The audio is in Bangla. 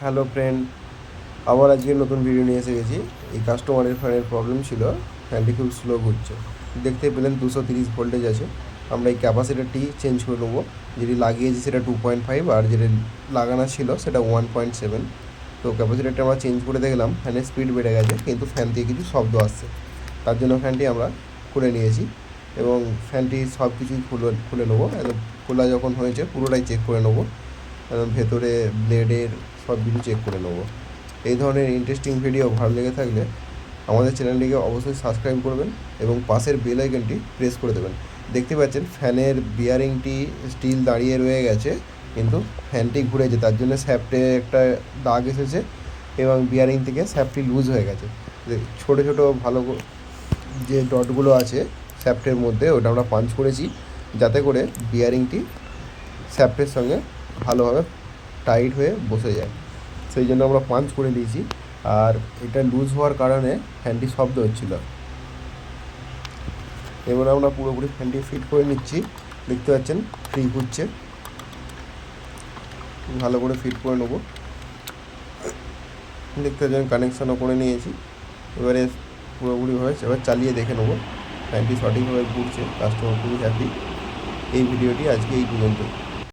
হ্যালো ফ্রেন্ড, আবার আজকে নতুন ভিডিও নিয়ে এসে গেছি। এই কাস্টমারের ফ্যানের প্রবলেম ছিল, ফ্যানটি খুব স্লো ঘুরছে। দেখতে পেলেন 230 ভোল্টেজ আছে। আমরা এই ক্যাপাসিটারটি চেঞ্জ করে নেবো। যেটি লাগিয়েছি সেটা 2.5, আর যেটা লাগানো ছিল সেটা 1.7। তো ক্যাপাসিটারটা আমরা চেঞ্জ করে দেখলাম ফ্যানের স্পিড বেড়ে গেছে, কিন্তু ফ্যান থেকে কিছু শব্দ আসছে। তার জন্য ফ্যানটি আমরা খুলে নিয়েছি এবং ফ্যানটি সব কিছুই খুলে নেবো। একদম খোলা যখন হয়েছে পুরোটাই চেক করে নেবো, একদম ভেতরে ব্লেডের সব কিছু চেক করে নেবো। এই ধরনের ইন্টারেস্টিং ভিডিও ভালো লেগে থাকলে আমাদের চ্যানেলটিকে অবশ্যই সাবস্ক্রাইব করবেন এবং পাশের বেল আইকনটি প্রেস করে দেবেন। দেখতে পাচ্ছেন ফ্যানের বিয়ারিংটি স্টিল দাঁড়িয়ে রয়ে গেছে, কিন্তু ফ্যানটি ঘুরেছে, তার জন্য শ্যাফটে একটা দাগ এসেছে এবং বিয়ারিং থেকে শ্যাফটটি লুজ হয়ে গেছে। ছোটো ছোটো ভালো যে ডটগুলো আছে শ্যাফটের মধ্যে, ওটা আমরা পাঞ্চ করেছি যাতে করে বিয়ারিংটি শ্যাফটের সঙ্গে ভালোভাবে টাইট হয়ে বসে যায়। সেই জন্য আমরা পাঞ্চ করে দিয়েছি, আর এটা লুজ হওয়ার কারণে ফ্যানটি শব্দ হচ্ছিল। এবার আমরা পুরোপুরি ফ্যানটি ফিট করে নিচ্ছি। দেখতে পাচ্ছেন ফ্রি ঘুরছে, ভালো করে ফিট করে নেবো। দেখতে পাচ্ছেন কানেকশানও করে নিয়েছি। এবারে পুরোপুরিভাবে এবার চালিয়ে দেখে নেবো ফ্যানটি সঠিকভাবে ঘুরছে। কাস্টমার খুবই হ্যাপি। এই ভিডিওটি আজকে এই পর্যন্ত।